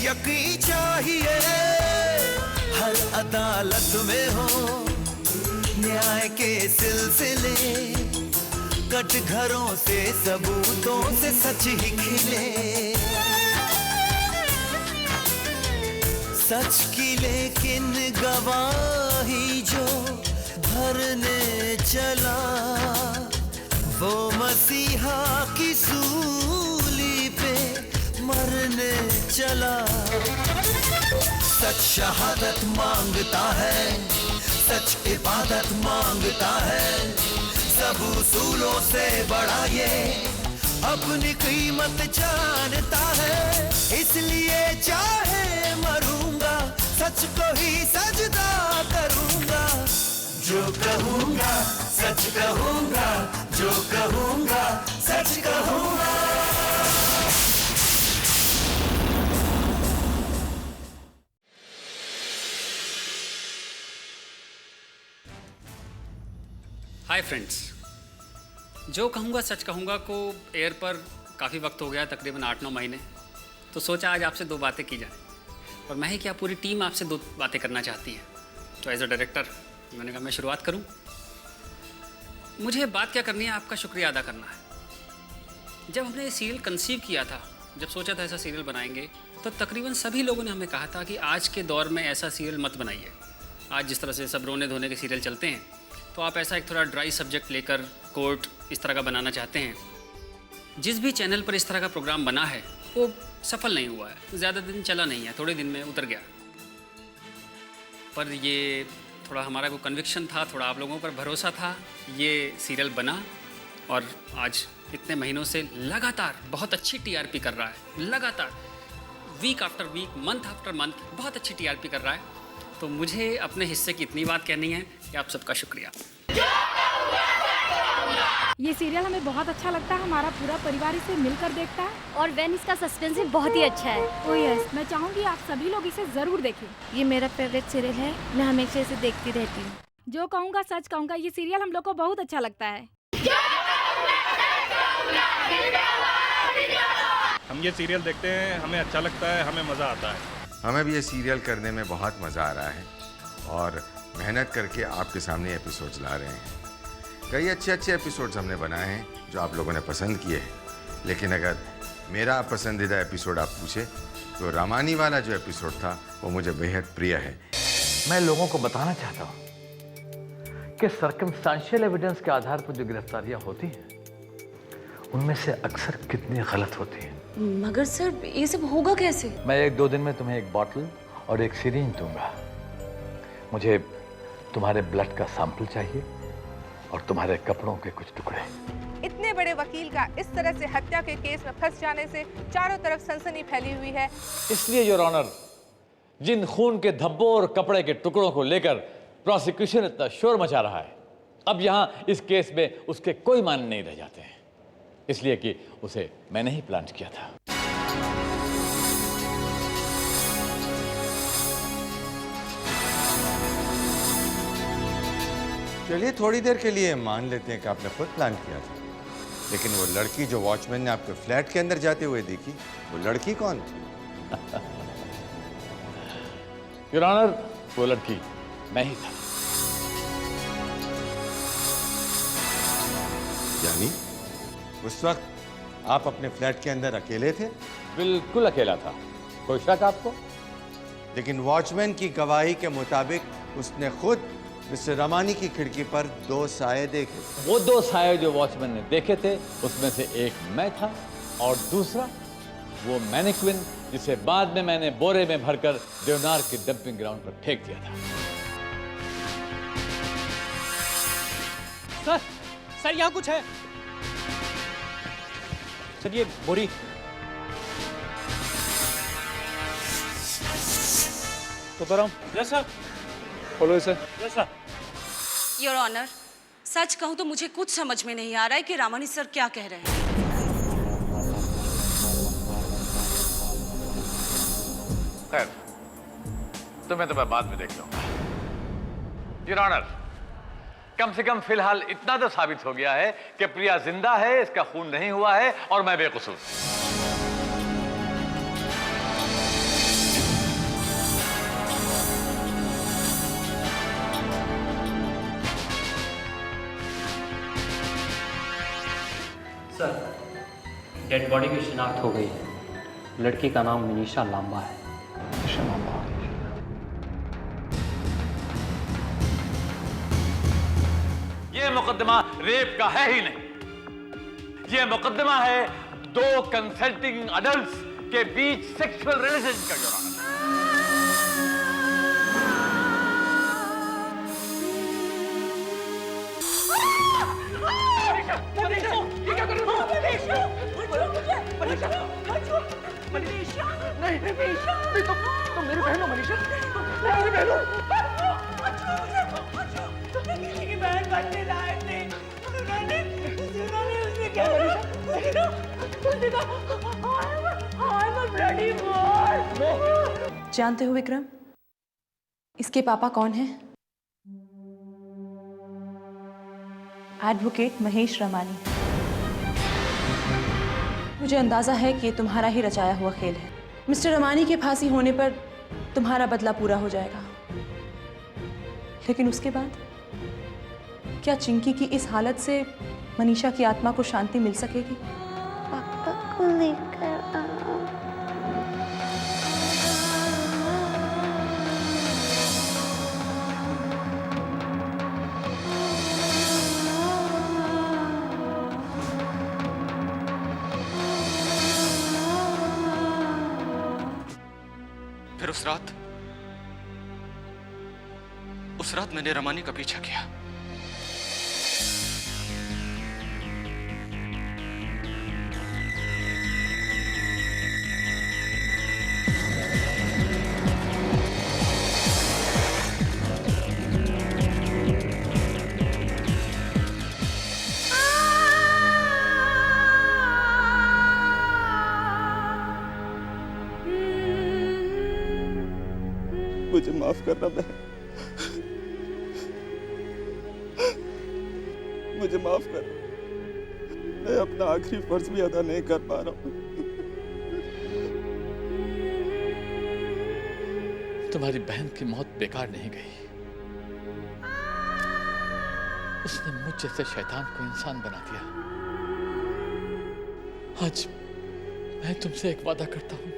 यकीन चाहिए, हर अदालत में हो न्याय के सिलसिले, कटघरों से सबूतों से सच ही खिले। सच की लेकिन गवाही जो भरने चला, वो मसीहा की सूली पे मरने चला। सच शहादत मांगता है, सच इबादत मांगता है, सब उसूलों से बड़ा ये अपनी कीमत जानता है। इसलिए चाहे मरूंगा, सच को ही सजदा करूंगा। जो कहूंगा सच कहूंगा, जो कहूंगा सच कहूंगा। हाय फ्रेंड्स, जो कहूँगा सच कहूँगा को एयर पर काफ़ी वक्त हो गया, तकरीबन 8-9 महीने। तो सोचा आज आपसे 2 बातें की जाए, और मैं ही क्या पूरी टीम आपसे 2 बातें करना चाहती है। तो एज अ डायरेक्टर मैंने कहा मैं शुरुआत करूँ। मुझे बात क्या करनी है, आपका शुक्रिया अदा करना है। जब हमने ये सीरियल कंसीव किया था, जब सोचा था ऐसा सीरियल बनाएंगे, तो तकरीबन सभी लोगों ने हमें कहा था कि आज के दौर में ऐसा सीरियल मत बनाइए। आज जिस तरह से सब रोने धोने के सीरियल चलते हैं, तो आप ऐसा एक थोड़ा ड्राई सब्जेक्ट लेकर कोर्ट इस तरह का बनाना चाहते हैं। जिस भी चैनल पर इस तरह का प्रोग्राम बना है वो सफल नहीं हुआ है, ज़्यादा दिन चला नहीं है, थोड़े दिन में उतर गया। पर ये थोड़ा हमारा को कन्विक्शन था, थोड़ा आप लोगों पर भरोसा था, ये सीरियल बना और आज इतने महीनों से लगातार बहुत अच्छी टीआरपी कर रहा है। लगातार week after week, month after month बहुत अच्छी टीआरपी कर रहा है। तो मुझे अपने हिस्से की इतनी बात कहनी है कि आप सबका शुक्रिया। ये सीरियल हमें बहुत अच्छा लगता है, हमारा पूरा परिवार इसे मिलकर देखता है। और वैन इसका सस्पेंस भी बहुत ही अच्छा है। ओह यस, मैं चाहूँगी आप सभी लोग इसे जरूर देखें। ये मेरा फेवरेट सीरियल है, मैं हमेशा इसे देखती रहती हूँ। जो कहूँगा सच कहूँगा, ये सीरियल हम लोग को बहुत अच्छा लगता है। हम ये सीरियल देखते हैं, हमें अच्छा लगता है, हमें मज़ा आता है। हमें भी ये सीरियल करने में बहुत मज़ा आ रहा है और मेहनत करके आपके सामने एपिसोड्स ला रहे हैं। कई अच्छे एपिसोड्स हमने बनाए हैं जो आप लोगों ने पसंद किए हैं, लेकिन अगर मेरा पसंदीदा एपिसोड आप पूछे तो रामानी वाला जो एपिसोड था वो मुझे बेहद प्रिय है। मैं लोगों को बताना चाहता हूँ कि सर्कमस्टेंशियल एविडेंस के आधार पर जो गिरफ्तारियां होती हैं उनमें से अक्सर कितनी गलत होती हैं। मगर सर ये सब होगा कैसे? मैं 1-2 दिन में तुम्हें एक बॉटल और एक सिरिंज दूंगा। मुझे तुम्हारे ब्लड का सैंपल चाहिए और तुम्हारे कपड़ों के कुछ टुकड़े। इतने बड़े वकील का इस तरह से हत्या के केस में फंस जाने से चारों तरफ सनसनी फैली हुई है। इसलिए योर ऑनर, जिन खून के धब्बों और कपड़े के टुकड़ों को लेकर प्रोसिक्यूशन इतना शोर मचा रहा है, अब यहाँ इस केस में उसके कोई मान नहीं रह जाते हैं, इसलिए कि उसे मैंने ही प्लान किया था। चलिए थोड़ी देर के लिए मान लेते हैं कि आपने खुद प्लान किया था, लेकिन वो लड़की जो वॉचमैन ने आपके फ्लैट के अंदर जाते हुए देखी, वो लड़की कौन थी? योर ऑनर, वो लड़की मैं ही था। यानी उस वक्त आप अपने फ्लैट के अंदर अकेले थे? बिल्कुल अकेला था। कोई शक आपको? लेकिन वॉचमैन की गवाही के मुताबिक उसने खुद मिस्टर रामानी की खिड़की पर 2 साए देखे। वो 2 साए जो वॉचमैन ने देखे थे, उसमें से एक मैं था और दूसरा वो मैनिक्विन जिसे बाद में मैंने बोरे में भरकर देवनार के डंपिंग ग्राउंड पर फेंक दिया था। सर यहाँ कुछ है। सर ये बोरी। तो यस सर। फॉलो इसे। Yes sir. योर ऑनर, सच कहूं तो मुझे कुछ समझ में नहीं आ रहा है कि रामानी सर क्या कह रहे हैं। खैर, तुम्हें तो मैं बाद में देख लूंगा। योर ऑनर, कम से कम फिलहाल इतना तो साबित हो गया है कि प्रिया जिंदा है, इसका खून नहीं हुआ है और मैं बेकसूर। सर, डेड बॉडी की शिनाख्त हो गई है। लड़की का नाम मनीषा लांबा है। ये मुकदमा रेप का है ही नहीं, ये मुकदमा है 2 कंसल्टिंग अडल्ट्स के बीच सेक्सुअल रिलेशन का जुड़ा। जानते हो विक्रम, इसके पापा कौन हैं? एडवोकेट महेश रमानी। मुझे अंदाजा है कि ये तुम्हारा ही रचाया हुआ खेल है। मिस्टर रमानी के फांसी होने पर तुम्हारा बदला पूरा हो जाएगा, लेकिन उसके बाद क्या चिंकी की इस हालत से मनीषा की आत्मा को शांति मिल सकेगी? पापा को लेकर आओ। फिर उस रात मैंने रमानी का पीछा किया। मुझे माफ करना बहन, मुझे माफ कर। मैं अपना आखिरी फर्ज भी अदा नहीं कर पा रहा हूँ। तुम्हारी बहन की मौत बेकार नहीं गई। उसने मुझ जैसे शैतान को इंसान बना दिया। आज मैं तुमसे एक वादा करता हूं,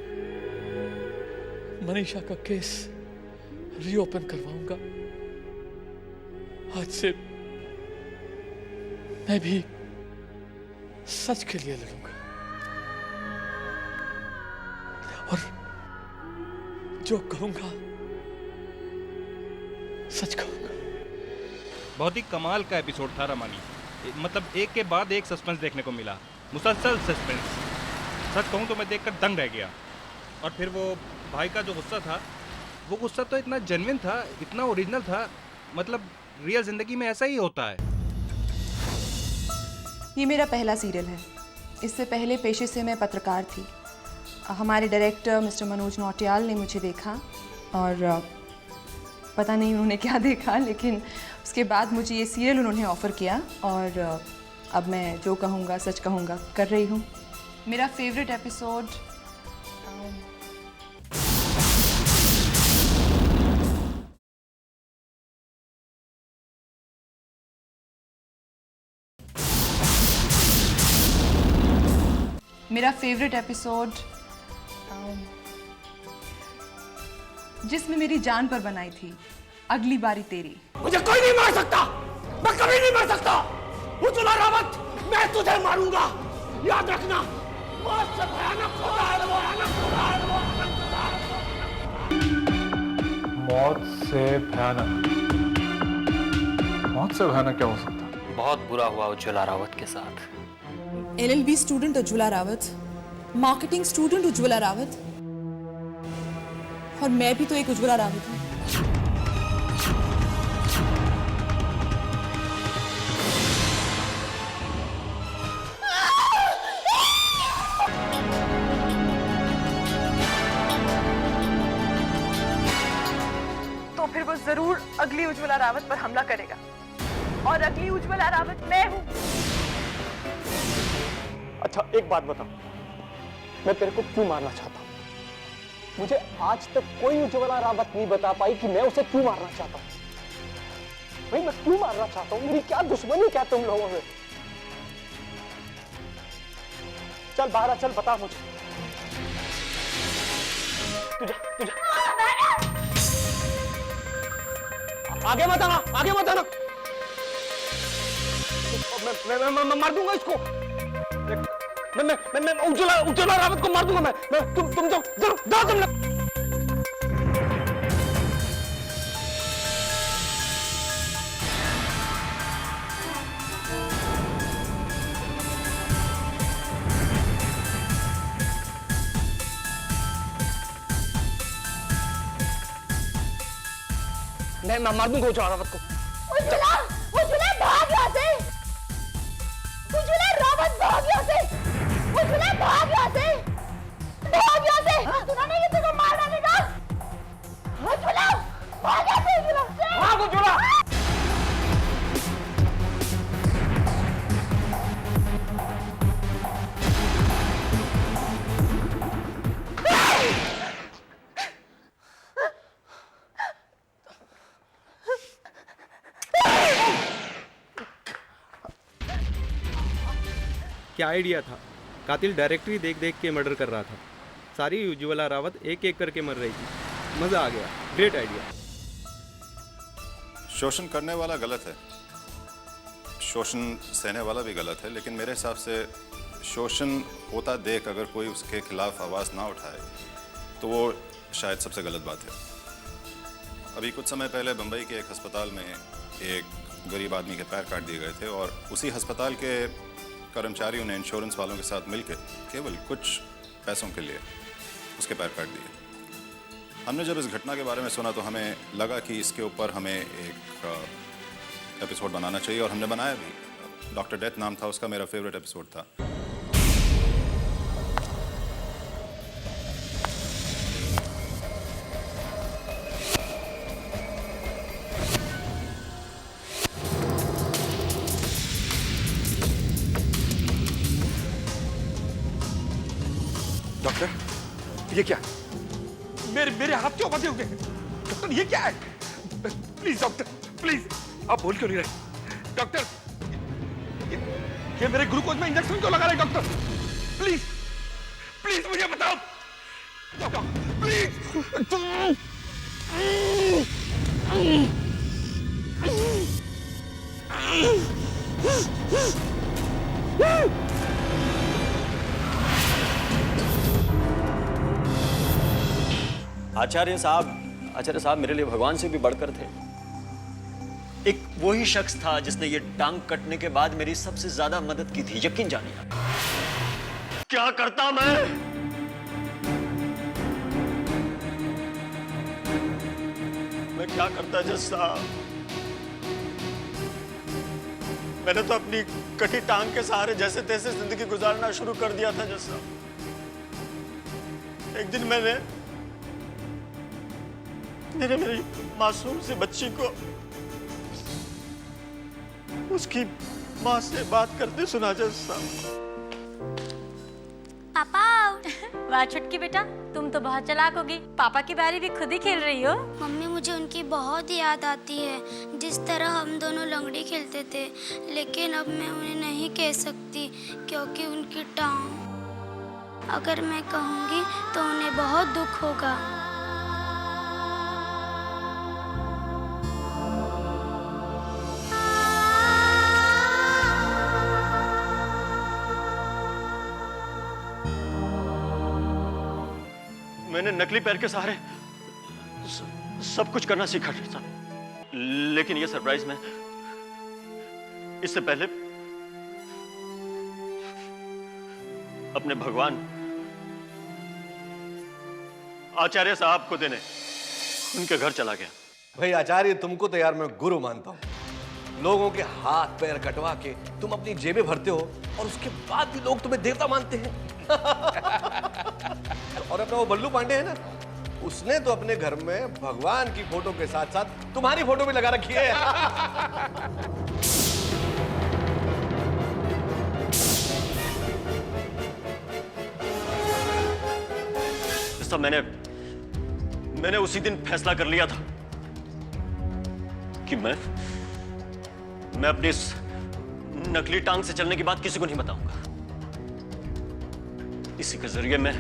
मनीषा का केस रीओपन करवाऊंगा। आज से मैं भी सच के लिए लड़ूंगा और जो कहूंगा सच कहूंगा। बहुत ही कमाल का एपिसोड था रमानी। मतलब एक के बाद एक सस्पेंस देखने को मिला, मुसलसल सस्पेंस। सच कहूं तो मैं देखकर दंग रह गया। और फिर वो भाई का जो गुस्सा था, वो गुस्सा तो इतना जेन्युइन था, इतना ओरिजिनल था। मतलब रियल जिंदगी में ऐसा ही होता है। ये मेरा पहला सीरियल है। इससे पहले पेशे से मैं पत्रकार थी। हमारे डायरेक्टर मिस्टर मनोज नौटियाल ने मुझे देखा और पता नहीं उन्होंने क्या देखा, लेकिन उसके बाद मुझे ये सीरियल उन्होंने ऑफ़र किया और अब मैं जो कहूँगा सच कहूँगा कर रही हूँ। मेरा फेवरेट एपिसोड जिसमें मेरी जान पर बनाई थी, अगली बारी तेरी। मुझे कोई नहीं मार सकता, मैं कभी नहीं मर सकता। उज्ज्वला रावत, मैं तुझे मारूंगा, याद रखना। मौत से भयानक होगा है वो, भयानक होगा है वो, भयानक होगा है वो। मौत से भयानक? मौत से भयानक क्या हो सकता? बहुत बुरा हुआ उज्ज्वला रावत के साथ। LLB student Ujjwala Rawat, marketing student Ujjwala Rawat, और मैं भी तो एक उज्ज्वला रावत हूँ। तो फिर वो जरूर अगली उज्ज्वला रावत पर हमला करेगा, और अगली उज्ज्वला रावत मैं हूँ। अच्छा एक बात बता, मैं तेरे को क्यों मारना चाहता हूँ? मुझे आज तक कोई उज्ज्वला रावत नहीं बता पाई कि मैं उसे क्यों मारना चाहता हूँ। भाई मैं क्यों मारना चाहता हूँ? मेरी क्या दुश्मनी क्या तुम लोगों में? चल बाहर आ, चल बता मुझे। तुझे आगे मत आना, आगे मत आना। मैं मार दूंगा इसको। मैं उज्ज्वला रावत को मार दूंगा। मैं तुम जाओ तुम लोग। मैं मार दूंगा उज्ज्वला रावत को। उज्ज्वला भाग यहाँ से। उज्ज्वला रावत भाग यहाँ से। उज्ज्वला भाग यहाँ से। भाग यहाँ से। सुना नहीं कि तुझको मार डालने का। उज्ज्वला भाग यहाँ से। उज्ज्वला भाग उज्ज्वला। क्या आइडिया था। कातिल डायरेक्टरी देख देख के मर्डर कर रहा था। सारी उज्ज्वला रावत एक एक करके मर रही थी। मज़ा आ गया। Great idea. शोषण करने वाला गलत है, शोषण सहने वाला भी गलत है, लेकिन मेरे हिसाब से शोषण होता देख अगर कोई उसके खिलाफ आवाज़ ना उठाए तो वो शायद सबसे गलत बात है। अभी कुछ समय पहले बम्बई के एक अस्पताल में एक गरीब आदमी के पैर काट दिए गए थे और उसी अस्पताल के कर्मचारियों ने इंश्योरेंस वालों के साथ मिलकर केवल कुछ पैसों के लिए उसके पैर काट दिए। हमने जब इस घटना के बारे में सुना तो हमें लगा कि इसके ऊपर हमें एक एपिसोड बनाना चाहिए और हमने बनाया भी। डॉक्टर डेथ नाम था उसका, मेरा फेवरेट एपिसोड था। डॉक्टर ये क्या? मेरे हाथ क्यों बंधे हुए? डॉक्टर ये क्या है? प्लीज डॉक्टर प्लीज, आप बोल क्यों नहीं रहे? डॉक्टर ये मेरे ग्लूकोज में इंजेक्शन क्यों लगा रहे? डॉक्टर प्लीज प्लीज मुझे बताओ डॉक्टर प्लीज। आचार्य साहब मेरे लिए भगवान से भी बढ़कर थे। एक वही शख्स था जिसने ये टांग कटने के बाद मेरी सबसे ज्यादा मदद की थी। यकीन जानिए क्या करता मैं क्या करता जज साहब। मैंने तो अपनी कटी टांग के सहारे जैसे तैसे जिंदगी गुजारना शुरू कर दिया था जज साहब। एक दिन मैंने मेरी मासूम सी बच्ची को उसकी माँ से बात करते सुना जज साहब। पापा वाह छुटकी बेटा, तुम तो बहुत चालाक होगी। पापा की बारी भी खुद ही खेल रही हो। मम्मी मुझे उनकी बहुत याद आती है, जिस तरह हम दोनों लंगड़ी खेलते थे। लेकिन अब मैं उन्हें नहीं कह सकती क्योंकि उनकी टांग, अगर मैं कहूँगी तो उन्हें बहुत दुख होगा। मैंने नकली पैर के सहारे सब कुछ करना सीखा था, लेकिन ये सरप्राइज में इससे पहले अपने भगवान आचार्य साहब को देने उनके घर चला गया। भाई आचार्य, तुमको तो यार मैं गुरु मानता हूं। लोगों के हाथ पैर कटवा के तुम अपनी जेबें भरते हो और उसके बाद भी लोग तुम्हें देवता मानते हैं। और अपना वो बल्लू पांडे है ना, उसने तो अपने घर में भगवान की फोटो के साथ साथ तुम्हारी फोटो भी लगा रखी है। सब मैंने उसी दिन फैसला कर लिया था कि मैं अपनी इस नकली टांग से चलने की बात किसी को नहीं बताऊंगा। इसी के जरिए मैं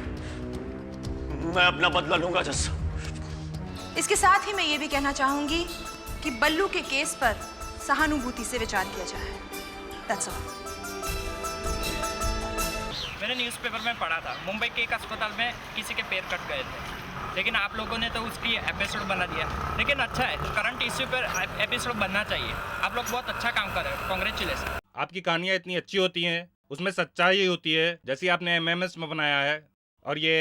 अपना बदला लूंगा जज साहब। इसके साथ ही मैं ये भी कहना चाहूंगी कि बल्लू के केस पर सहानुभूति से विचार किया जाए। That's all. मैंने न्यूज़पेपर में पढ़ा था मुंबई के एक अस्पताल में किसी के पैर कट गए थे, लेकिन आप लोगों ने तो उसकी एपिसोड बना दिया। लेकिन अच्छा है, करंट इश्यू पर एपिसोड बनना चाहिए। आप लोग बहुत अच्छा काम कर रहे हो, कॉन्ग्रेचुलेसन। आपकी कहानियाँ इतनी अच्छी होती हैं, उसमें सच्चाई होती है, जैसी आपने एमएमएस में बनाया है और ये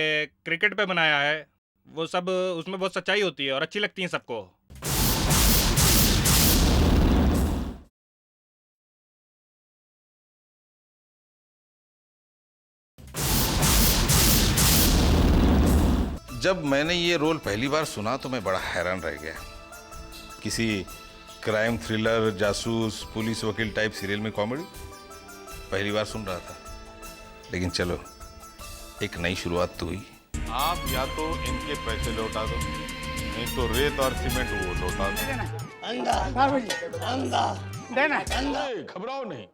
क्रिकेट पे बनाया है, वो सब उसमें बहुत सच्चाई होती है और अच्छी लगती है सबको। जब मैंने ये रोल पहली बार सुना तो मैं बड़ा हैरान रह गया। किसी क्राइम थ्रिलर, जासूस, पुलिस वकील टाइप सीरियल में कॉमेडी पहली बार सुन रहा था। लेकिन चलो, एक नई शुरुआत तो हुई। आप या तो इनके पैसे लौटा दो, नहीं तो रेत और सीमेंट वो लौटा दो। घबराओ नहीं,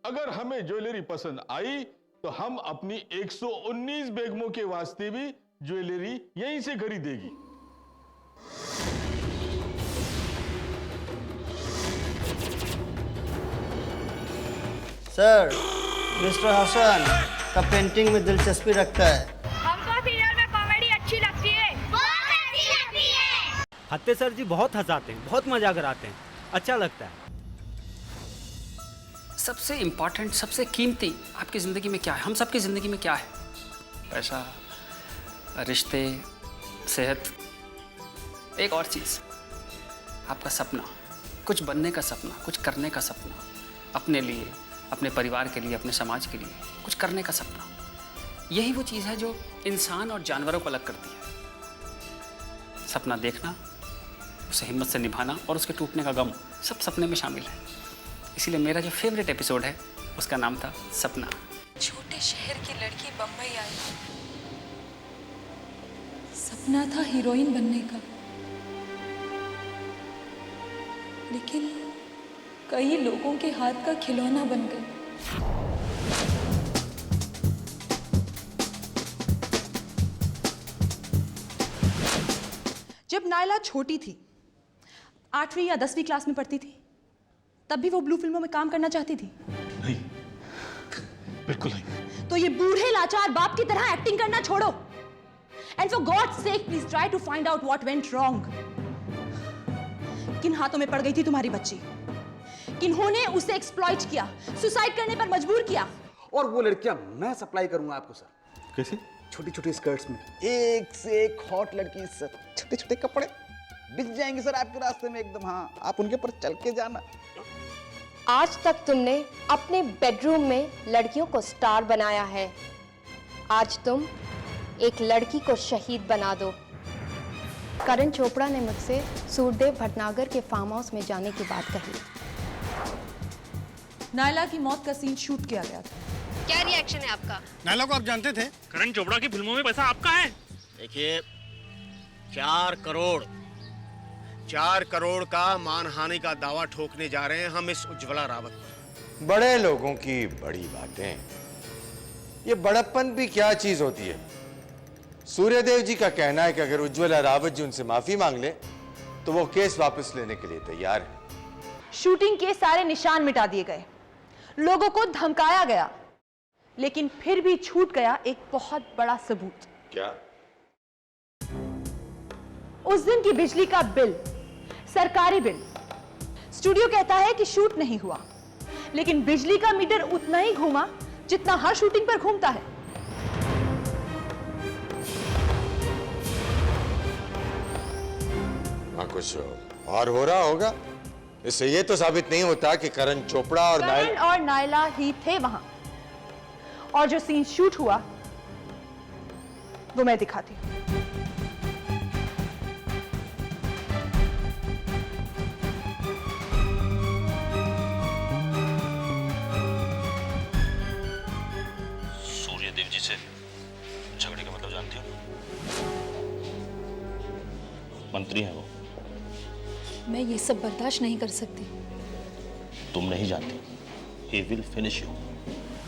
अगर हमें ज्वेलरी पसंद आई तो हम अपनी 119 बेगमों के वास्ते भी ज्वेलरी यहीं से खरीदेगी। सर, मिस्टर हसन का पेंटिंग में दिलचस्पी रखता है। हमको सीरियल में कॉमेडी अच्छी लगती है। बहुत अच्छी लगती है। हत्ते सर जी बहुत हंसाते हैं, बहुत मजा कराते हैं, अच्छा लगता है। सबसे इम्पॉर्टेंट, सबसे कीमती आपकी ज़िंदगी में क्या है? हम सबकी ज़िंदगी में क्या है? पैसा, रिश्ते, सेहत, एक और चीज़, आपका सपना, कुछ बनने का सपना, कुछ करने का सपना, अपने लिए, अपने परिवार के लिए, अपने समाज के लिए कुछ करने का सपना। यही वो चीज़ है जो इंसान और जानवरों को अलग करती है। सपना देखना, उसे हिम्मत से निभाना और उसके टूटने का गम, सब सपने में शामिल है। इसीलिए मेरा जो फेवरेट एपिसोड है उसका नाम था सपना। छोटे शहर की लड़की बम्बई आई, सपना था हीरोइन बनने का, लेकिन कई लोगों के हाथ का खिलौना बन गई। जब नायला छोटी थी, 8वीं या 10वीं क्लास में पढ़ती थी, तब भी वो ब्लू फिल्मों में काम करना चाहती थी? नहीं, बिल्कुल नहीं। तो ये बूढ़े लाचार बाप की तरह एक्टिंग करना छोड़ो। And for God's sake, please try to find out what went wrong. किन हाथों में पड़ गई थी तुम्हारी बच्ची? किन्होंने उसे एक्सप्लॉइट किया, सुसाइड करने पर मजबूर किया? और वो लड़कियां मैं सप्लाई करूंगा आपको सर। कैसे? छोटी छोटी स्कर्ट्स में एक से एक हॉट लड़की सर, छोटे छोटे कपड़े बिक जाएंगे सर आपके रास्ते में एकदम। हाँ, आप उनके पर चल के जाना। आज तक तुमने अपने बेडरूम में लड़कियों को स्टार बनाया है, आज तुम एक लड़की को शहीद बना दो। करण चोपड़ा ने मुझसे सूरदेव भटनागर के फार्म हाउस में जाने की बात कही। नायला की मौत का सीन शूट किया गया था। क्या रिएक्शन है आपका? नायला को आप जानते थे? करण चोपड़ा की फिल्मों में पैसा आपका है। देखिए, 4 करोड़ का मानहानि का दावा ठोकने जा रहे हैं हम इस उज्ज्वला रावत पर। बड़े लोगों की बड़ी बातें। ये बड़प्पन भी क्या चीज होती है? सूर्यदेव जी का कहना है कि अगर उज्ज्वला रावत जी उनसे माफी मांग ले तो वो केस वापस लेने के लिए तैयार है। शूटिंग के सारे निशान मिटा दिए गए, लोगों को धमकाया गया, लेकिन फिर भी छूट गया एक बहुत बड़ा सबूत। क्या? उस दिन की बिजली का बिल, सरकारी बिल। स्टूडियो कहता है कि शूट नहीं हुआ, लेकिन बिजली का मीटर उतना ही घूमा जितना हर शूटिंग पर घूमता है। कुछ और हो रहा होगा। इससे ये तो साबित नहीं होता कि करण चोपड़ा और नायला ही थे वहां, और जो सीन शूट हुआ वो मैं दिखाती हूं। सूर्यदेव जी से झगड़े का मतलब जानती हो? मंत्री हैं वो। मैं ये सब बर्दाश्त नहीं कर सकती। तुम नहीं जानती। He will finish you.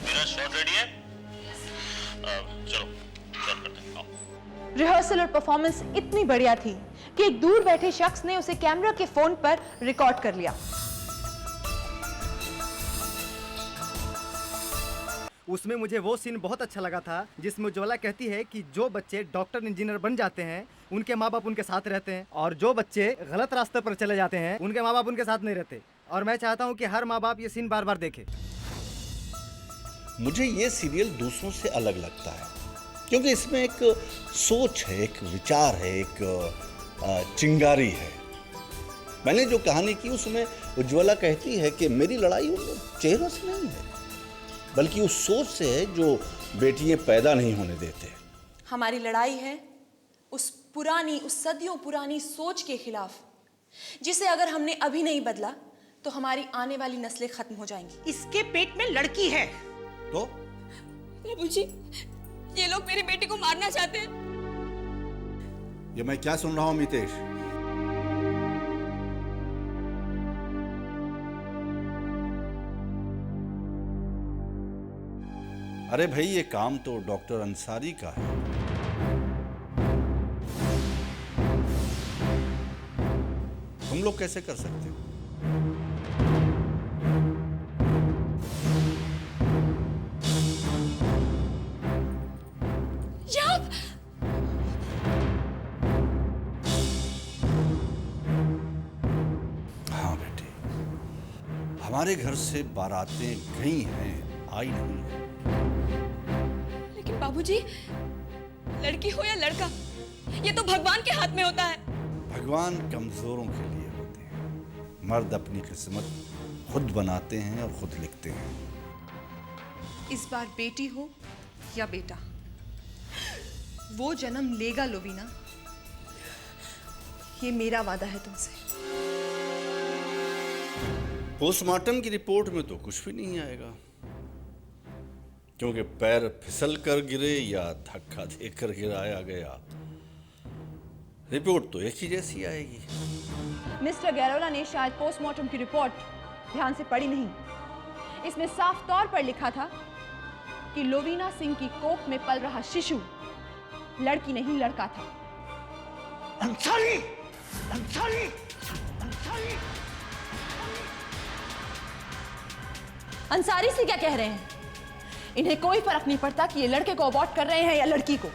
मेरा शॉट रेडी है? चलो रिहर्सल और परफॉर्मेंस इतनी बढ़िया थी कि एक दूर बैठे शख्स ने उसे कैमरा के फोन पर रिकॉर्ड कर लिया। उसमें मुझे वो सीन बहुत अच्छा लगा था जिसमें उज्ज्वला कहती है कि जो बच्चे डॉक्टर इंजीनियर बन जाते हैं उनके माँ बाप उनके साथ रहते हैं, और जो बच्चे गलत रास्ते पर चले जाते हैं उनके माँ बाप उनके साथ नहीं रहते। और मैं चाहता हूँ कि हर माँ बाप ये सीन बार बार देखे। मुझे ये सीरियल दूसरों से अलग लगता है क्योंकि इसमें एक सोच है, एक विचार है, एक चिंगारी है। मैंने जो कहानी की उसमें उज्ज्वला कहती है कि मेरी लड़ाई उन चेहरों से नहीं है बल्कि उस सोच से है जो बेटियां पैदा नहीं होने देते। हमारी लड़ाई है उस पुरानी, उस सदियों पुरानी सोच के खिलाफ, जिसे अगर हमने अभी नहीं बदला तो हमारी आने वाली नस्लें खत्म हो जाएंगी। इसके पेट में लड़की है तो प्रभु जी, ये लोग मेरी बेटी को मारना चाहते हैं। ये मैं क्या सुन रहा हूं मितेश? अरे भाई, ये काम तो डॉक्टर अंसारी का है। तुम लोग कैसे कर सकते हो? हाँ बेटे, हमारे घर से बारातें गई हैं, आई नहीं है। लेकिन बाबूजी, लड़की हो या लड़का, ये तो भगवान के हाथ में होता है। भगवान कमजोरों के लिए होते हैं। मर्द अपनी किस्मत खुद बनाते हैं और खुद लिखते हैं। इस बार बेटी हो या बेटा, वो जन्म लेगा लोवीना, ये मेरा वादा है तुमसे। पोस्टमार्टम की रिपोर्ट में तो कुछ भी नहीं आएगा, क्योंकि पैर फिसल कर गिरे या धक्का देकर गिराया गया, रिपोर्ट तो एक ही जैसी आएगी। मिस्टर गैरोला ने शायद पोस्टमार्टम की रिपोर्ट ध्यान से पढ़ी नहीं। इसमें साफ तौर पर लिखा था कि लोवीना सिंह की कोख में पल रहा शिशु लड़की नहीं लड़का था। अंसारी! अंसारी! अंसारी! अंसारी से क्या कह रहे हैं? इन्हें कोई फर्क नहीं पड़ता कि ये लड़के को अबॉर्ट कर रहे हैं या लड़की को।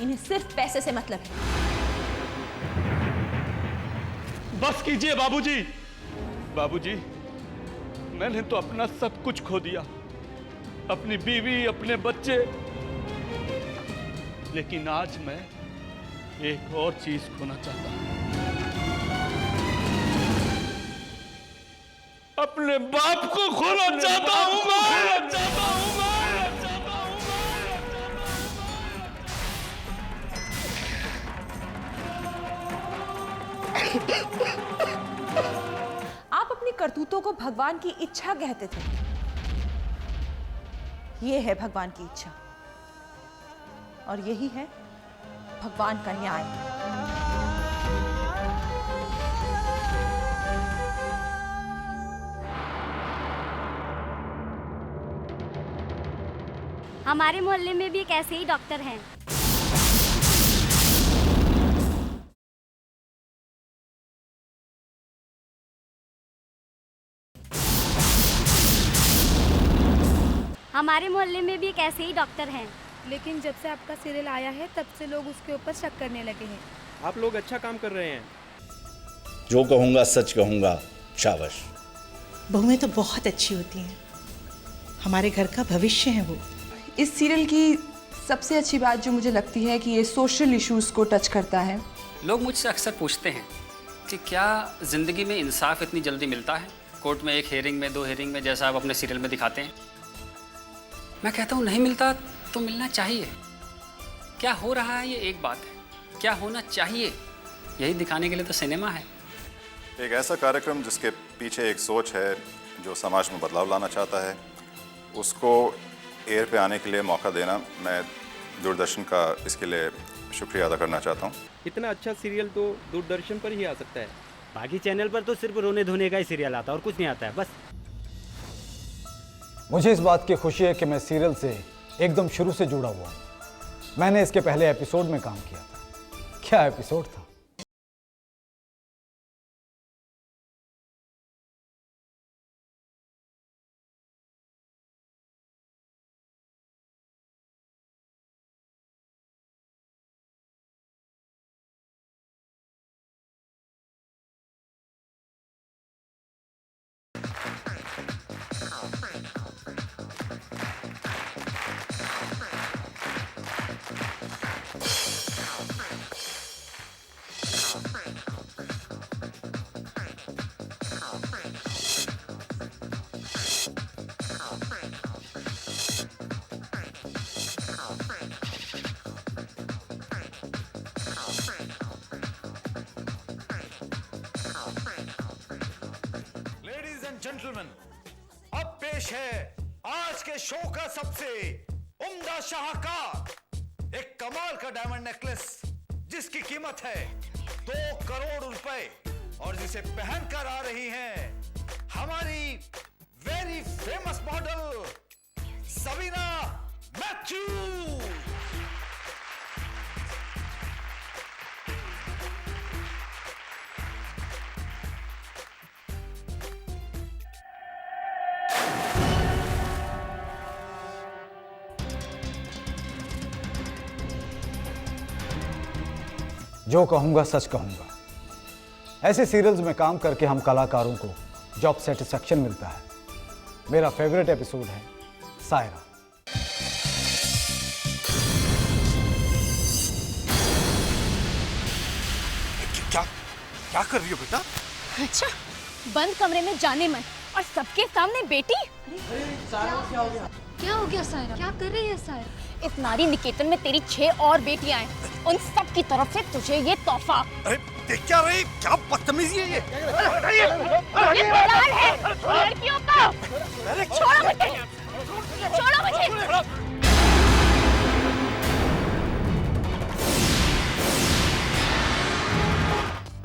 इन्हें सिर्फ पैसे से मतलब है। बस कीजिए बाबूजी। बाबूजी, मैंने तो अपना सब कुछ खो दिया, अपनी बीवी, अपने बच्चे, लेकिन आज मैं एक और चीज खोना चाहता हूं, अपने बाप को खोना चाहता हूं आप अपनी करतूतों को भगवान की इच्छा कहते थे। ये है भगवान की इच्छा और यही है भगवान का न्याय। हमारे मोहल्ले में भी एक ऐसे ही डॉक्टर हैं। हमारे मोहल्ले में भी एक ऐसे ही डॉक्टर हैं। लेकिन जब से आपका सीरियल आया है तब से लोग उसके ऊपर शक करने लगे हैं। आप लोग अच्छा काम कर रहे हैं। जो कहूंगा सच कहूंगा, शाबाश। बहुएं तो बहुत अच्छी होती हैं, हमारे घर का भविष्य है वो। इस सीरियल की सबसे अच्छी बात जो मुझे लगती है कि ये सोशल इश्यूज को टच करता है। लोग मुझसे अक्सर पूछते हैं कि क्या ज़िंदगी में इंसाफ इतनी जल्दी मिलता है, कोर्ट में एक हेयरिंग में, 2 हेयरिंग में, जैसा आप अपने सीरियल में दिखाते हैं। मैं कहता हूँ नहीं मिलता तो मिलना चाहिए। क्या हो रहा है ये एक बात है, क्या होना चाहिए यही दिखाने के लिए तो सिनेमा है। एक ऐसा कार्यक्रम जिसके पीछे एक सोच है, जो समाज में बदलाव लाना चाहता है, उसको एयर पे आने के लिए मौका देना, मैं दूरदर्शन का इसके लिए शुक्रिया अदा करना चाहता हूँ। इतना अच्छा सीरियल तो दूरदर्शन पर ही आ सकता है। बाकी चैनल पर तो सिर्फ रोने धोने का ही सीरियल आता है और कुछ नहीं आता है बस। मुझे इस बात की खुशी है कि मैं सीरियल से एकदम शुरू से जुड़ा हुआ हूँ मैंने इसके पहले एपिसोड में काम किया था। क्या एपिसोड था। जेंटलमैन, अब पेश है आज के शो का सबसे उम्दा शाहकार, एक कमाल का डायमंड नेकलेस जिसकी कीमत है 2 करोड़ रुपए और जिसे पहनकर आ रही हैं हमारी very famous model Sabina Matthew. जो कहूंगा सच कहूंगा। ऐसे सीरियल्स में काम करके हम कलाकारों को जॉब सेटिस्फैक्शन मिलता है। मेरा फेवरेट एपिसोड है सायरा। क्या कर रही हो बेटा? अच्छा, बंद कमरे में जाने मन और सबके सामने बेटी। क्या हो गया सायरा? क्या कर रही है सायरा? इस नारी निकेतन में तेरी 6 और बेटियां हैं। उन सब की तरफ से तुझे ये तोहफा। अरे देख क्या रही, क्या बदतमीजी है ये? ये बलाल है लड़कियों का। छोड़ो मुझे, छोड़ो मुझे।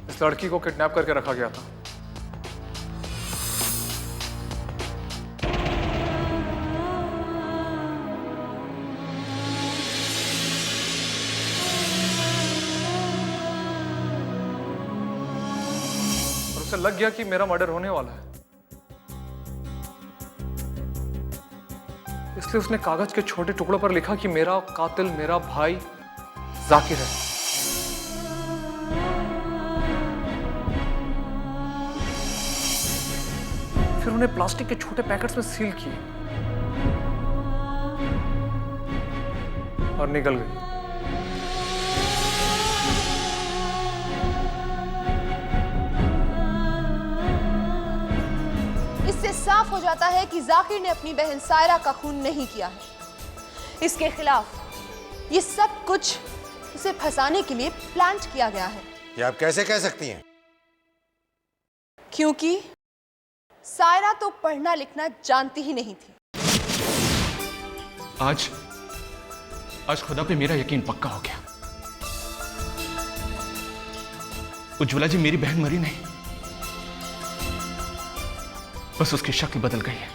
इस लड़की को किडनैप करके रखा गया था। उसे लग गया कि मेरा मर्डर होने वाला है, इसलिए उसने कागज के छोटे टुकड़ों पर लिखा कि मेरा कातिल मेरा भाई जाकिर है। फिर उन्हें प्लास्टिक के छोटे पैकेट्स में सील किए और निकल गई। इससे साफ हो जाता है कि जाकिर ने अपनी बहन सायरा का खून नहीं किया है। इसके खिलाफ ये सब कुछ उसे फंसाने के लिए प्लांट किया गया है। ये आप कैसे कह सकती हैं? क्योंकि सायरा तो पढ़ना लिखना जानती ही नहीं थी। आज खुदा पे मेरा यकीन पक्का हो गया। उज्ज्वला जी मेरी बहन मरी नहीं, बस उसकी शक्ल बदल गई है।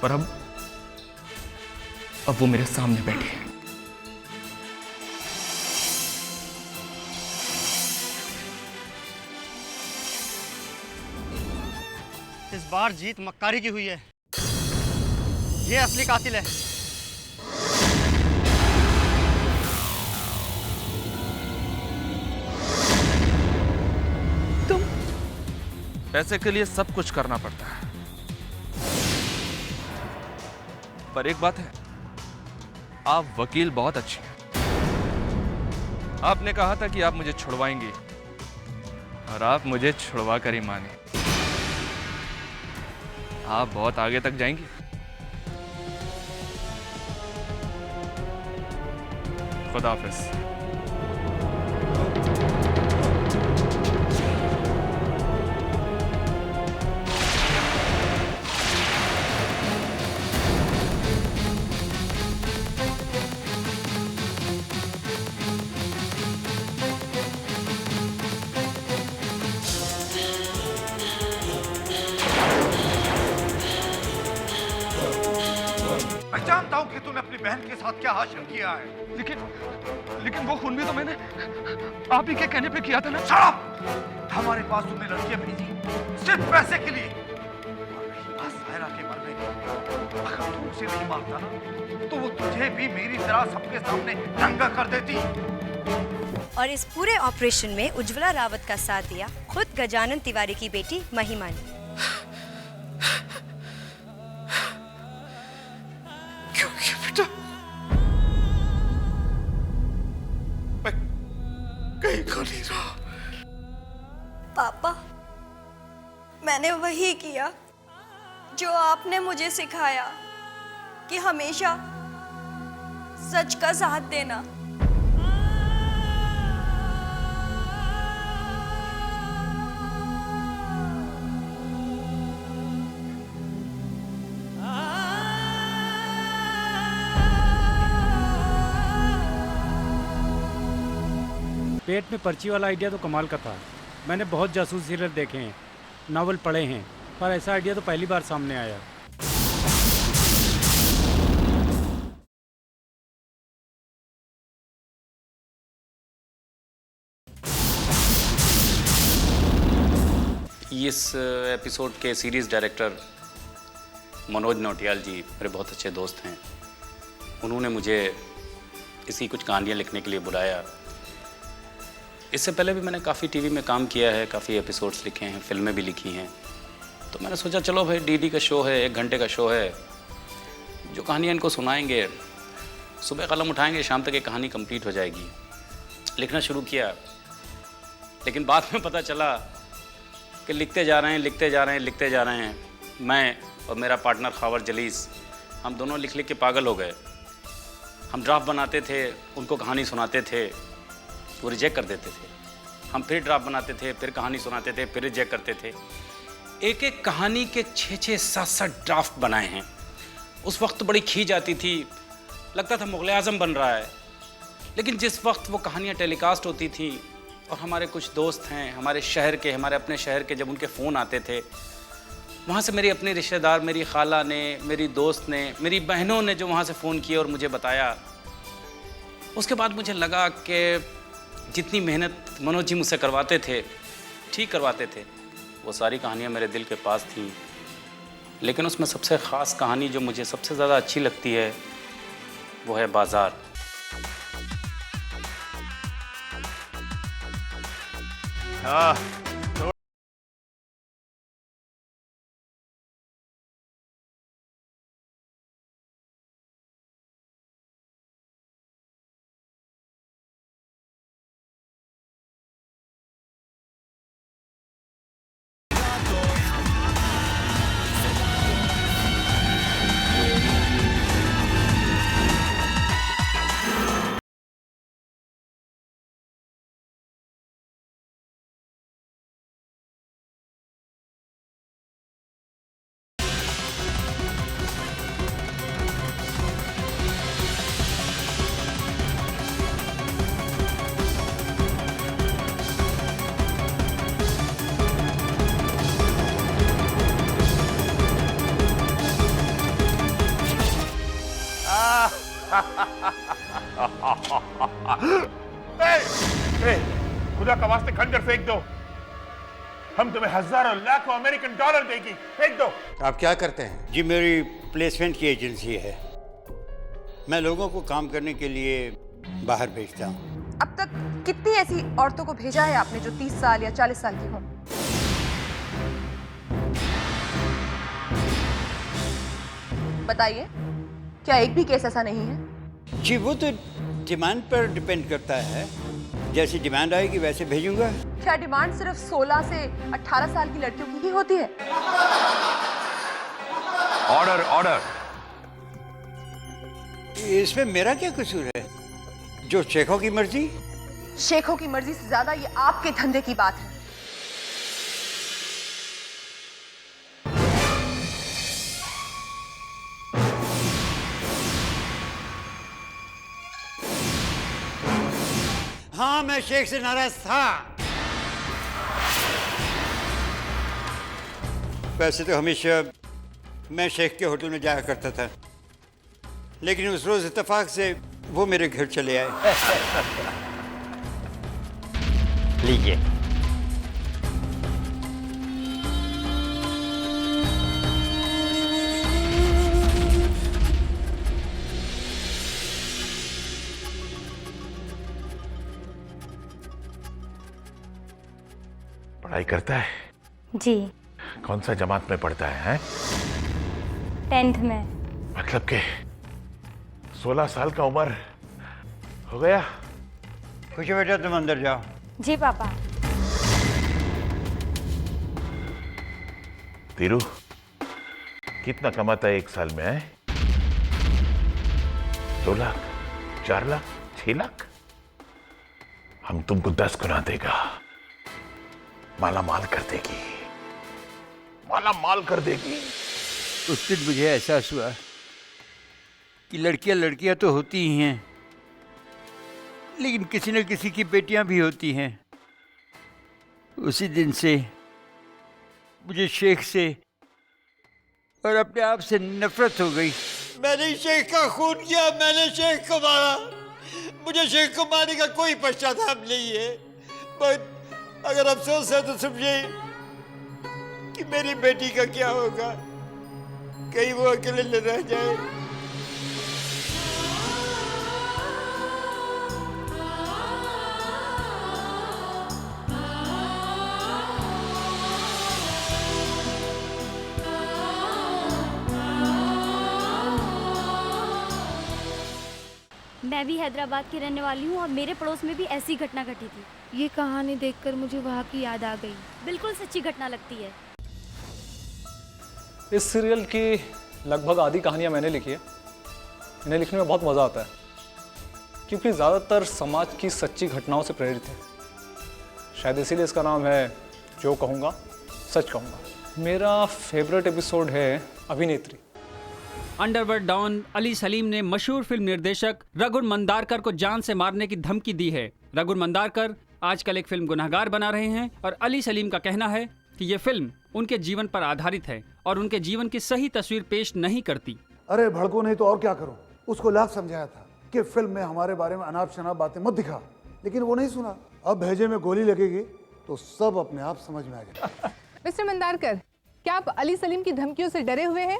पर अब वो मेरे सामने बैठी है। इस बार जीत मक्कारी की हुई है। ये असली कातिल है। पैसे के लिए सब कुछ करना पड़ता है, पर एक बात है, आप वकील बहुत अच्छी हैं। आपने कहा था कि आप मुझे छुड़वाएंगी और आप मुझे छुड़वा कर ही माने। आप बहुत आगे तक जाएंगी। खुदा हाफिज। मैं जानता हूं कि तूने अपनी बहन के साथ क्या हासिल किया है। लेकिन वो खून भी तो मैंने आप ही के कहने पे किया था ना। शराब! हमारे पास तुमने लड़कियां भेजी सिर्फ पैसे के लिए। और रही बात सायरा के मरने की, अगर तू उसे नहीं मारता ना तो वो तुझे भी मेरी तरह सबके सामने नंगा कर देती। और इस पूरे ऑपरेशन में उज्ज्वला रावत का साथ दिया खुद गजानन तिवारी की बेटी महिमा ने। क्यों किया बेटा? मैं कहीं को नहीं रहा। पापा, मैंने वही किया जो आपने मुझे सिखाया कि हमेशा सच का साथ देना। पेट में पर्ची वाला आइडिया तो कमाल का था। मैंने बहुत जासूस सीरियल देखे हैं, नावल पढ़े हैं, पर ऐसा आइडिया तो पहली बार सामने आया। इस एपिसोड के सीरीज़ डायरेक्टर मनोज नौटियाल जी मेरे बहुत अच्छे दोस्त हैं। उन्होंने मुझे इसकी कुछ कहानियाँ लिखने के लिए बुलाया। इससे पहले भी मैंने काफ़ी टीवी में काम किया है, काफ़ी एपिसोड्स लिखे हैं, फिल्में भी लिखी हैं। तो मैंने सोचा चलो भाई डीडी का शो है, 1 घंटे का शो है, जो कहानियाँ इनको सुनाएंगे, सुबह कलम उठाएंगे, शाम तक ये कहानी कंप्लीट हो जाएगी। लिखना शुरू किया, लेकिन बाद में पता चला कि लिखते जा रहे हैं। मैं और मेरा पार्टनर खावर जलीस, हम दोनों लिख के पागल हो गए। हम ड्राफ्ट बनाते थे, उनको कहानी सुनाते थे, वो रिजेक्ट कर देते थे। हम फिर ड्राफ्ट बनाते थे, फिर कहानी सुनाते थे, फिर रिजेक्ट करते थे। एक कहानी के 6-6, 7-7 ड्राफ्ट बनाए हैं। उस वक्त बड़ी खींच आती थी, लगता था मुग़ल आज़म बन रहा है। लेकिन जिस वक्त वो कहानियाँ टेलीकास्ट होती थी और हमारे कुछ दोस्त हैं हमारे अपने शहर के, जब उनके फ़ोन आते थे, वहाँ से मेरी अपने रिश्तेदार, मेरी खाला ने, मेरी दोस्त ने, मेरी बहनों ने जो वहाँ से फ़ोन किए और मुझे बताया, उसके बाद मुझे लगा कि जितनी मेहनत मनोज जी मुझसे करवाते थे, ठीक करवाते थे, वो सारी कहानियाँ मेरे दिल के पास थीं। लेकिन उसमें सबसे ख़ास कहानी जो मुझे सबसे ज़्यादा अच्छी लगती है वो है बाज़ार। खुदा का वास्ते खंजर फेंक दो, हम तुम्हें हजारों लाखों अमेरिकन डॉलर देगी, फेंक दो। आप क्या करते हैं? जी मेरी प्लेसमेंट की एजेंसी है, मैं लोगों को काम करने के लिए बाहर भेजता हूँ। अब तक कितनी ऐसी औरतों को भेजा है आपने जो 30 साल या 40 साल की हों? बताइए, क्या एक भी केस ऐसा नहीं है? जी वो तो डिमांड पर डिपेंड करता है, जैसी डिमांड आएगी वैसे भेजूंगा। क्या डिमांड सिर्फ 16 से 18 साल की लड़कियों की ही होती है? Order order. इसमें मेरा क्या कसूर है? जो शेखों की मर्जी। शेखों की मर्जी से ज्यादा ये आपके धंधे की बात है। हाँ मैं शेख से नाराज था। वैसे तो हमेशा मैं शेख के होटल में जाया करता था, लेकिन उस रोज़ इत्तेफाक से वो मेरे घर चले आए। लीजिए। पढ़ाई करता है? जी। कौन सा जमात में पढ़ता है? 10th में। मतलब के 16 साल का उम्र हो गया? खुशी बेटा तुम अंदर जाओ। जी पापा। तीरू, कितना कमाता है एक साल में? है 2 लाख, 4 लाख, 6 लाख? हम तुमको 10 गुना देगा, माला माल कर देगी, माला माल कर देगी। उस दिन मुझे एहसास हुआ कि लड़कियां लड़कियां तो होती ही हैं, लेकिन किसी न किसी की बेटियां भी होती हैं। उसी दिन से मुझे शेख से और अपने आप से नफरत हो गई। मैंने शेख का खून किया, मैंने शेख को मारा। मुझे शेख को मारने का कोई पश्चाताप नहीं है, पर अगर अफसोस है तो समझे कि मेरी बेटी का क्या होगा, कहीं वो अकेले न रह जाए। मैं भी हैदराबाद की रहने वाली हूँ और मेरे पड़ोस में भी ऐसी घटना घटी थी। ये कहानी देखकर मुझे वहाँ की याद आ गई। बिल्कुल सच्ची घटना लगती है। इस सीरियल की लगभग आधी कहानियाँ मैंने लिखी है। इन्हें लिखने में बहुत मज़ा आता है क्योंकि ज़्यादातर समाज की सच्ची घटनाओं से प्रेरित है। शायद इसीलिए इसका नाम है जो कहूँगा सच कहूँगा। मेरा फेवरेट एपिसोड है अभिनेत्री। अंडरवर्ल्ड डॉन अली सलीम ने मशहूर फिल्म निर्देशक रघुर मंदारकर को जान से मारने की धमकी दी है। रघुर मंदारकर आजकल एक फिल्म गुनहगार बना रहे हैं और अली सलीम का कहना है कि ये फिल्म उनके जीवन पर आधारित है और उनके जीवन की सही तस्वीर पेश नहीं करती। अरे भड़को नहीं तो और क्या करो। उसको लाख समझाया था कि फिल्म में हमारे बारे में अनाप शनाप बातें मत दिखा, लेकिन वो नहीं सुना। अब भेजे में गोली लगेगी तो सब अपने आप समझ में आ गया। मिस्टर मंदारकर, क्या आप अली सलीम की धमकियों से डरे हुए हैं?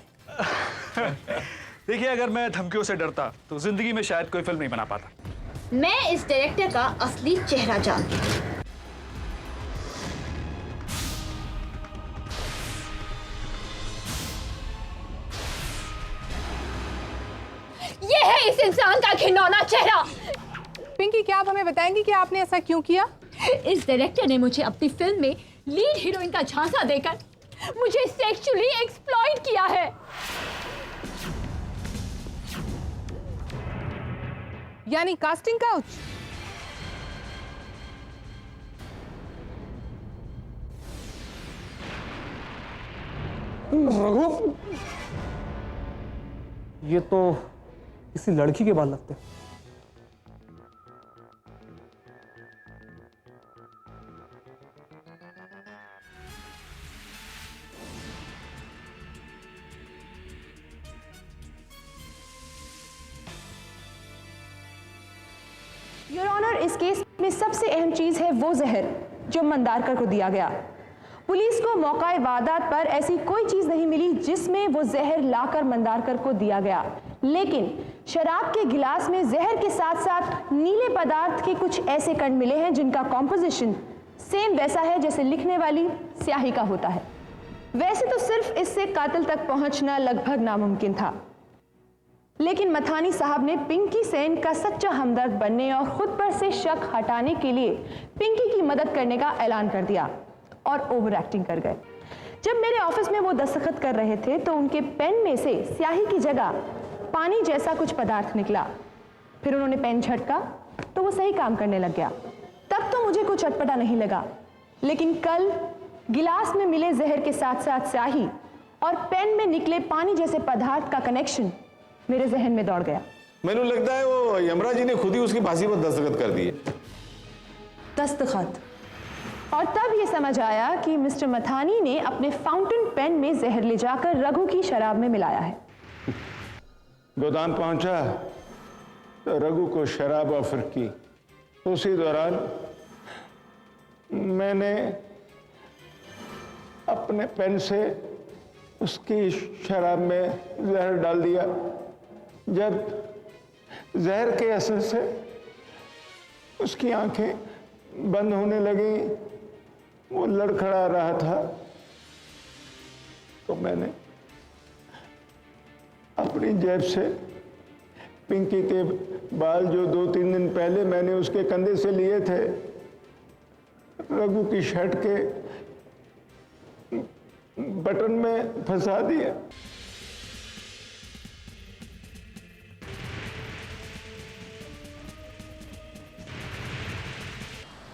देखिए, अगर मैं धमकियों से डरता तो जिंदगी में शायद कोई फिल्म नहीं बना पाता। मैं इस डायरेक्टर का असली चेहरा जानती हूँ। ये है इस इंसान का घिनौना चेहरा। पिंकी, क्या आप हमें बताएंगी कि आपने ऐसा क्यों किया? इस डायरेक्टर ने मुझे अपनी फिल्म में लीड हीरोइन का झांसा देकर मुझे सेक्सुअली एक्सप्लॉइट किया है। यानी कास्टिंग काउच? रघु, ये तो किसी लड़की के बाल लगते हैं। योर ऑनर, इस केस में सबसे अहम चीज है वो जहर जो मंदारकर को दिया गया। पुलिस को मौका वारदात पर ऐसी कोई चीज नहीं मिली जिसमें वो जहर लाकर मंदारकर को दिया गया, लेकिन शराब के गिलास में जहर के साथ साथ नीले पदार्थ के कुछ ऐसे कण मिले हैं जिनका कॉम्पोजिशन सेम वैसा है जैसे लिखने वाली स्याही का होता है। वैसे तो सिर्फ इससे कातिल तक पहुंचना लगभग नामुमकिन था, लेकिन मथानी साहब ने पिंकी सेन का सच्चा हमदर्द बनने और खुद पर से शक हटाने के लिए पिंकी की मदद करने का ऐलान कर दिया और ओवर एक्टिंग कर गए। जब मेरे ऑफिस में वो दस्तखत कर रहे थे तो उनके पेन में से स्याही की जगह पानी जैसा कुछ पदार्थ निकला। फिर उन्होंने पेन झटका तो वो सही काम करने लग गया। तब तो मुझे कुछ अटपटा नहीं लगा, लेकिन कल गिलास में मिले जहर के साथ साथ स्याही और पेन में निकले पानी जैसे पदार्थ का कनेक्शन मेरे जहन में दौड़ गया। मैंने लगता है वो यमराज जी ने खुद ही उसकी फांसी पर दस्तखत कर दिए। दस्तखत? और तब ये समझ आया कि मिस्टर मथानी ने अपने फाउंटेन पेन में जहर ले जाकर रघु की शराब में मिलाया है। गोदाम पहुंचा तो रघु को शराब ऑफर की। उसी दौरान मैंने अपने पेन से उसकी शराब में जहर डाल दिया। जब जहर के असर से उसकी आंखें बंद होने लगी, वो लड़खड़ा रहा था, तो मैंने अपनी जेब से पिंकी के बाल जो 2-3 दिन पहले मैंने उसके कंधे से लिए थे, रघु की शर्ट के बटन में फंसा दिया।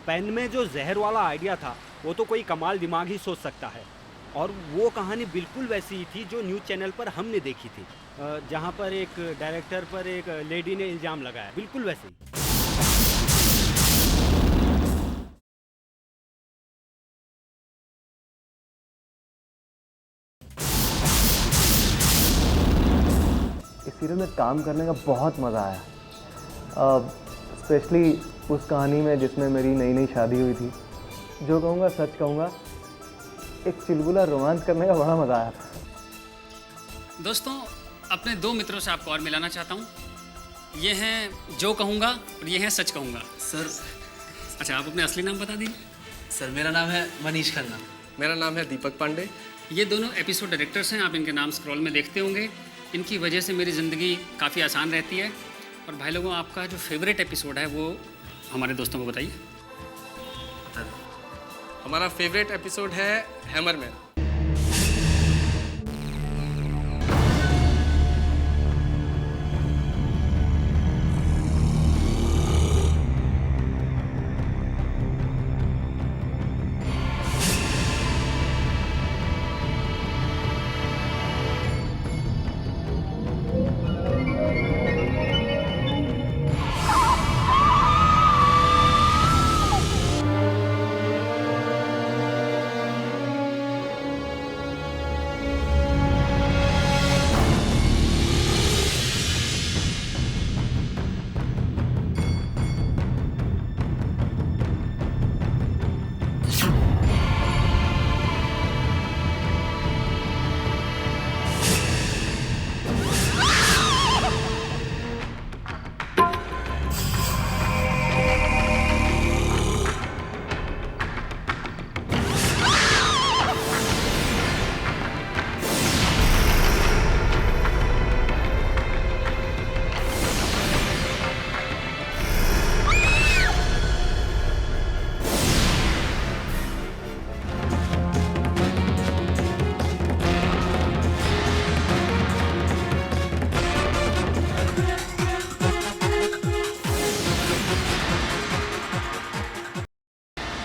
पेन में जो जहर वाला आइडिया था वो तो कोई कमाल दिमाग ही सोच सकता है, और वो कहानी बिल्कुल वैसी ही थी जो न्यूज़ चैनल पर हमने देखी थी, जहाँ पर एक डायरेक्टर पर एक लेडी ने इल्ज़ाम लगाया, बिल्कुल वैसे ही। इस सीरियल में काम करने का बहुत मज़ा आया, स्पेशली उस कहानी में जिसमें मेरी नई नई शादी हुई थी। जो कहूँगा सच कहूँगा, एक चुलबुला रोमांस करने का बड़ा मज़ा आया था। दोस्तों, अपने 2 मित्रों से आपको और मिलाना चाहता हूँ। ये हैं जो कहूँगा और ये हैं सच कहूँगा। सर, अच्छा, आप अपने असली नाम बता दीजिए। सर, मेरा नाम है मनीष खन्ना। मेरा नाम है दीपक पांडे। ये दोनों एपिसोड डायरेक्टर्स हैं, आप इनके नाम स्क्रॉल में देखते होंगे। इनकी वजह से मेरी ज़िंदगी काफ़ी आसान रहती है। और भाई लोगों, आपका जो फेवरेट एपिसोड है वो हमारे दोस्तों को बताइए। हमारा फेवरेट एपिसोड है हैमरमैन।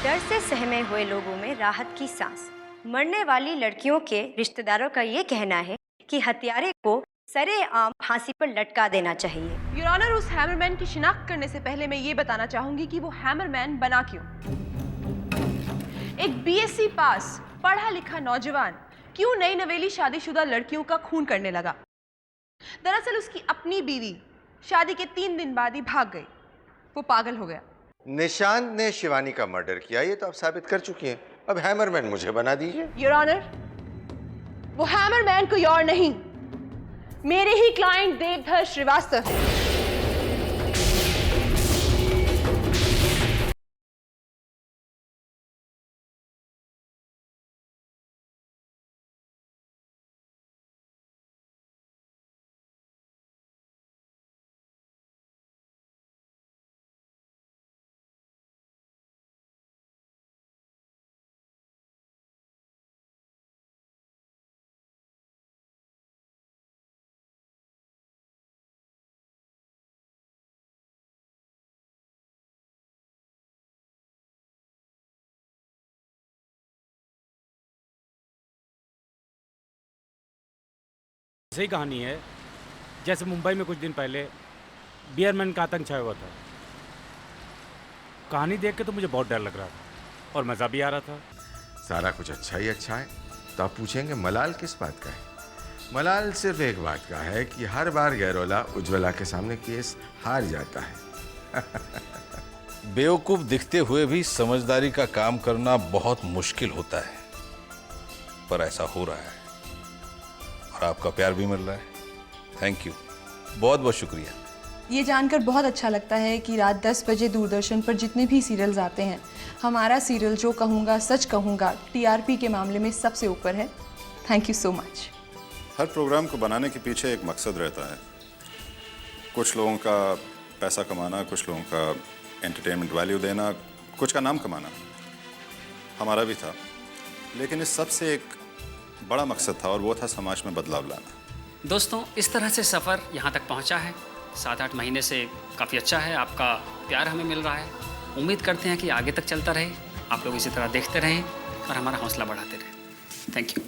डर से सहमे हुए लोगों में राहत की सांस। मरने वाली लड़कियों के रिश्तेदारों का ये कहना है कि हत्यारे को सरेआम फांसी पर लटका देना चाहिए। योर ऑनर, उस हैमरमैन की शिनाख्त करने से पहले मैं ये बताना चाहूंगी कि वो हैमरमैन बना क्यों। एक बीएससी पास पढ़ा लिखा नौजवान क्यों नई नवेली शादीशुदा लड़कियों का खून करने लगा? दरअसल उसकी अपनी बीवी शादी के 3 दिन बाद ही भाग गई। वो पागल हो गया। निशांत ने शिवानी का मर्डर किया, ये तो आप साबित कर चुकी हैं। अब हैमरमैन मुझे बना दीजिए। योर ऑनर, वो हैमरमैन कोई और नहीं, मेरे ही क्लाइंट देवधर श्रीवास्तव है। सही कहानी है, जैसे मुंबई में कुछ दिन पहले बियरमैन का आतंक छाया हुआ था। कहानी देख के तो मुझे बहुत डर लग रहा था और मज़ा भी आ रहा था। सारा कुछ अच्छा ही अच्छा है, तो आप पूछेंगे मलाल किस बात का है? मलाल सिर्फ एक बात का है कि हर बार गैरोला उज्ज्वला के सामने केस हार जाता है। बेवकूफ दिखते हुए भी समझदारी का काम करना बहुत मुश्किल होता है, पर ऐसा हो रहा है और आपका प्यार भी मिल रहा है। थैंक यू, बहुत बहुत शुक्रिया। ये जानकर बहुत अच्छा लगता है कि रात 10 बजे दूरदर्शन पर जितने भी सीरियल्स आते हैं, हमारा सीरियल जो कहूँगा सच कहूँगा टीआरपी के मामले में सबसे ऊपर है। Thank you so much. हर प्रोग्राम को बनाने के पीछे एक मकसद रहता है। कुछ लोगों का पैसा कमाना, कुछ लोगों का एंटरटेनमेंट वैल्यू देना, कुछ का नाम कमाना, हमारा भी था। लेकिन इस सबसे एक बड़ा मकसद था और वो था समाज में बदलाव लाना। दोस्तों, इस तरह से सफ़र यहाँ तक पहुँचा है। 7-8 महीने से काफ़ी अच्छा है, आपका प्यार हमें मिल रहा है। उम्मीद करते हैं कि आगे तक चलता रहे, आप लोग इसी तरह देखते रहें और हमारा हौसला बढ़ाते रहें। Thank you.